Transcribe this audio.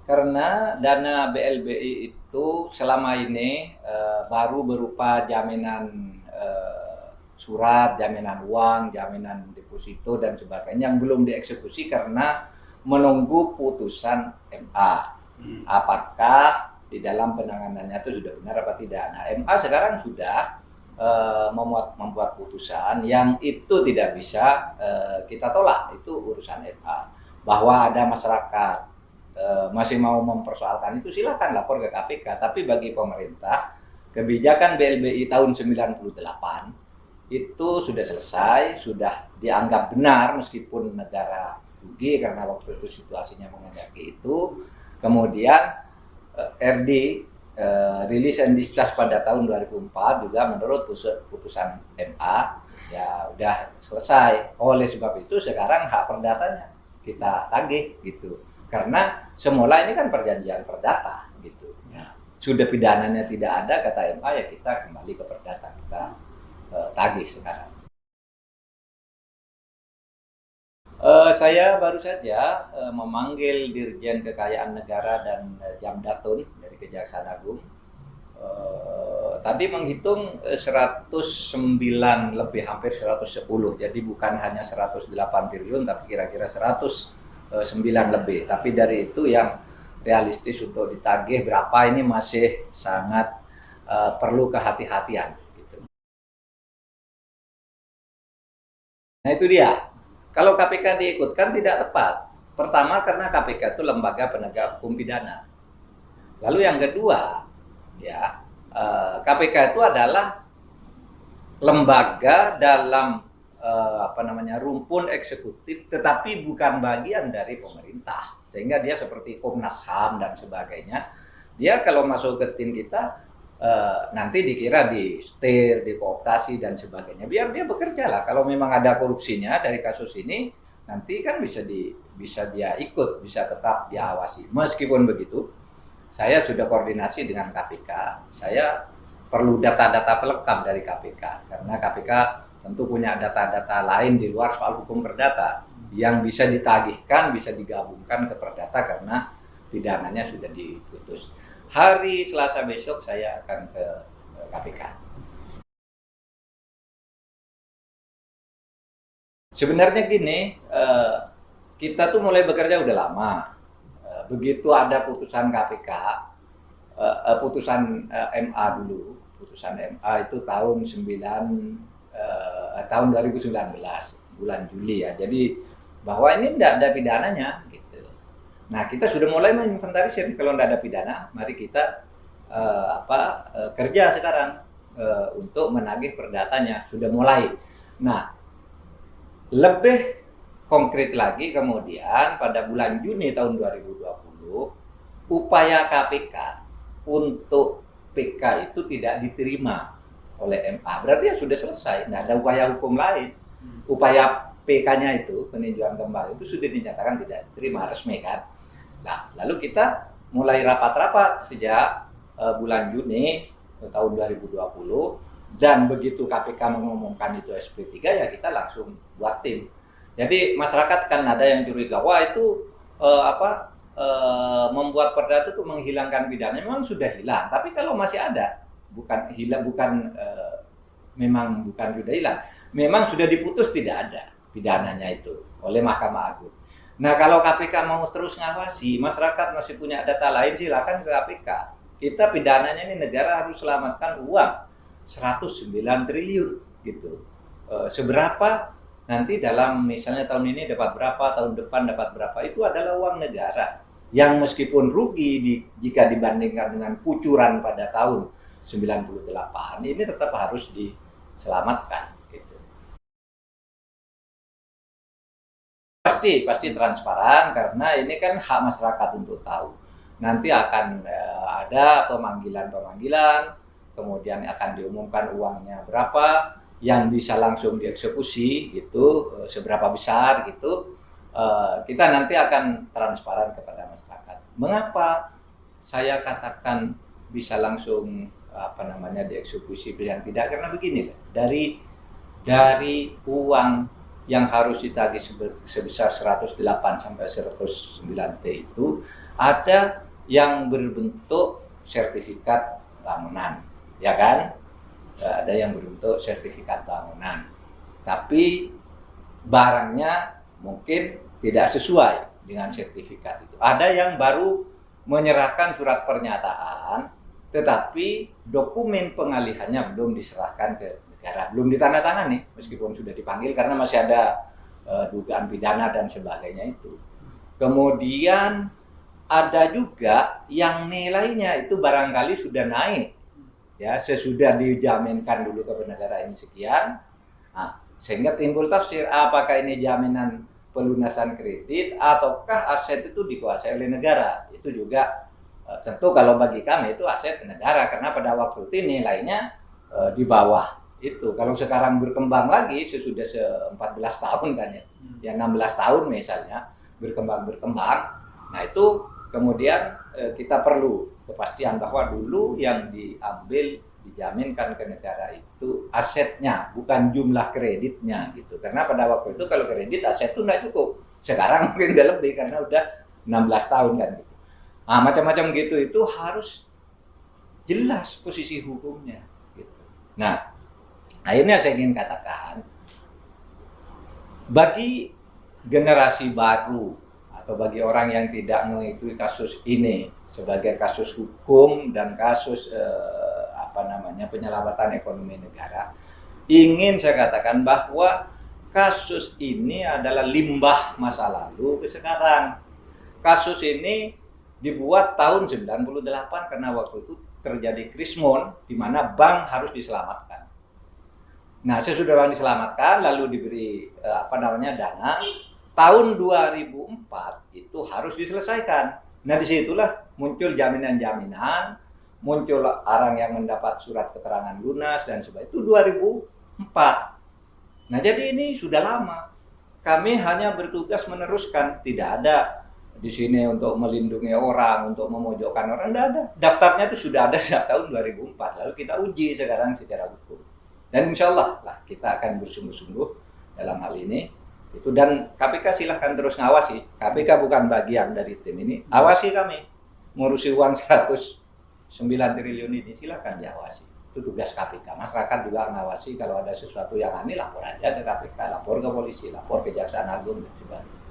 Karena dana BLBI itu selama ini baru berupa jaminan surat, jaminan uang, jaminan deposito dan sebagainya yang belum dieksekusi karena menunggu putusan MA. Apakah di dalam penanganannya itu sudah benar apa tidak? Nah, MA sekarang sudah membuat putusan yang itu tidak bisa kita tolak, itu urusan MA. Bahwa ada masyarakat masih mau mempersoalkan itu, silakan lapor ke KPK. Tapi bagi pemerintah, kebijakan BLBI tahun 98 itu sudah selesai, sudah dianggap benar meskipun negara rugi karena waktu itu situasinya mengendaki itu. Kemudian RD Release and Discharge pada tahun 2004 juga menurut putusan MA ya udah selesai. Oleh sebab itu sekarang hak perdatanya kita tagih gitu. Karena semula ini kan perjanjian perdata gitu. Ya, sudah pidananya tidak ada kata MA, ya kita kembali ke perdata, kita tagih sekarang. Saya baru saja memanggil Dirjen Kekayaan Negara dan Jamdatun dari Kejaksaan Agung. Tadi menghitung 109 lebih, hampir 110. Jadi bukan hanya 108 triliun tapi kira-kira 109 lebih. Tapi dari itu yang realistis untuk ditagih berapa ini masih sangat perlu kehati-hatian gitu. Nah itu dia. Kalau KPK diikutkan tidak tepat. Pertama karena KPK itu lembaga penegak hukum pidana. Lalu yang kedua, ya KPK itu adalah lembaga dalam rumpun eksekutif, tetapi bukan bagian dari pemerintah, sehingga dia seperti Komnas HAM dan sebagainya. Dia kalau masuk ke tim kita nanti dikira di setir, dikooptasi dan sebagainya. Biar dia bekerja lah. Kalau memang ada korupsinya dari kasus ini, nanti kan bisa dia ikut, bisa tetap diawasi. Meskipun begitu, saya sudah koordinasi dengan KPK. Saya perlu data-data pelengkap dari KPK karena KPK tentu punya data-data lain di luar soal hukum perdata yang bisa ditagihkan, bisa digabungkan ke perdata karena pidananya sudah diputus. Hari Selasa besok saya akan ke KPK. Sebenarnya gini, kita tuh mulai bekerja udah lama. Begitu ada putusan KPK, putusan MA dulu, putusan MA itu tahun 2019 bulan Juli ya. Jadi bahwa ini tidak ada pidananya gitu. Nah, kita sudah mulai menginventarisir, kalau tidak ada pidana, mari kita kerja sekarang untuk menagih perdatanya, sudah mulai. Nah, lebih konkret lagi kemudian pada bulan Juni tahun 2020, upaya KPK untuk PK itu tidak diterima oleh MA. Berarti ya sudah selesai, tidak ada upaya hukum lain. Upaya PK-nya itu, peninjauan kembali itu sudah dinyatakan tidak diterima, resmi kan. Nah, lalu kita mulai rapat-rapat sejak bulan Juni tahun 2020, dan begitu KPK mengumumkan itu SP3 ya kita langsung buat tim. Jadi masyarakat kan ada yang curiga, wah itu membuat perdata itu menghilangkan pidana. Memang sudah hilang, tapi kalau masih ada, memang bukan sudah hilang, memang sudah diputus tidak ada pidananya itu oleh Mahkamah Agung. Nah, kalau KPK mau terus ngawasi, masyarakat masih punya data lain, silakan ke KPK. Kita pidananya ini negara harus selamatkan uang 109 triliun gitu. Seberapa nanti dalam misalnya tahun ini dapat berapa, tahun depan dapat berapa, itu adalah uang negara yang meskipun rugi jika dibandingkan dengan kucuran pada tahun 98, ini tetap harus diselamatkan. Pasti transparan karena ini kan hak masyarakat untuk tahu. Nanti akan ada pemanggilan, kemudian akan diumumkan uangnya berapa, yang bisa langsung dieksekusi gitu, seberapa besar gitu. Kita nanti akan transparan kepada masyarakat. Mengapa saya katakan bisa langsung dieksekusi yang tidak? Karena begini, dari uang yang harus ditagih sebesar 108 sampai 109 T itu Ada yang berbentuk sertifikat bangunan, ya kan? Ada yang berbentuk sertifikat bangunan. Tapi barangnya mungkin tidak sesuai dengan sertifikat itu. Ada yang baru menyerahkan surat pernyataan, tetapi dokumen pengalihannya belum diserahkan ke negara, belum ditandatangani meskipun sudah dipanggil karena masih ada dugaan pidana dan sebagainya itu. Kemudian ada juga yang nilainya itu barangkali sudah naik, ya sesudah dijaminkan dulu ke negara ini sekian. Nah, sehingga timbul tafsir apakah ini jaminan pelunasan kredit ataukah aset itu dikuasai oleh negara. Itu juga tentu kalau bagi kami itu aset negara karena pada waktu itu nilainya di bawah itu. Kalau sekarang berkembang lagi sesudah 14 tahun kan ya 16 tahun misalnya berkembang. Nah itu kemudian kita perlu kepastian bahwa dulu yang diambil dijaminkan ke negara itu asetnya, bukan jumlah kreditnya gitu. Karena pada waktu itu kalau kredit aset itu nggak cukup. Sekarang mungkin udah lebih karena udah 16 tahun kan gitu. Nah, macam-macam gitu itu harus jelas posisi hukumnya gitu. Nah, akhirnya saya ingin katakan bagi generasi baru atau bagi orang yang tidak mengikuti kasus ini sebagai kasus hukum dan kasus penyelamatan ekonomi negara, ingin saya katakan bahwa kasus ini adalah limbah masa lalu ke sekarang. Kasus ini dibuat tahun 98 karena waktu itu terjadi krismon di mana bank harus diselamatkan. Nah, sesudah bank diselamatkan lalu diberi dana, tahun 2004 itu harus diselesaikan. Nah, disitulah muncul jaminan-jaminan, muncul orang yang mendapat surat keterangan lunas dan sebagainya. Itu 2004. Nah, jadi ini sudah lama. Kami hanya bertugas meneruskan, tidak ada di sini untuk melindungi orang, untuk memojokkan orang, tidak ada. Daftarnya itu sudah ada sejak tahun 2004. Lalu kita uji sekarang secara hukum. Dan insya Allah lah kita akan bersungguh-sungguh dalam hal ini. Itu dan KPK silahkan terus ngawasi. KPK bukan bagian dari tim ini. Awasi kami. Ngurusi uang 109 triliun ini silahkan diawasi. Itu tugas KPK. Masyarakat juga ngawasi kalau ada sesuatu yang aneh lapor aja ke KPK, lapor ke polisi, lapor ke Kejaksaan Agung dan sebagainya.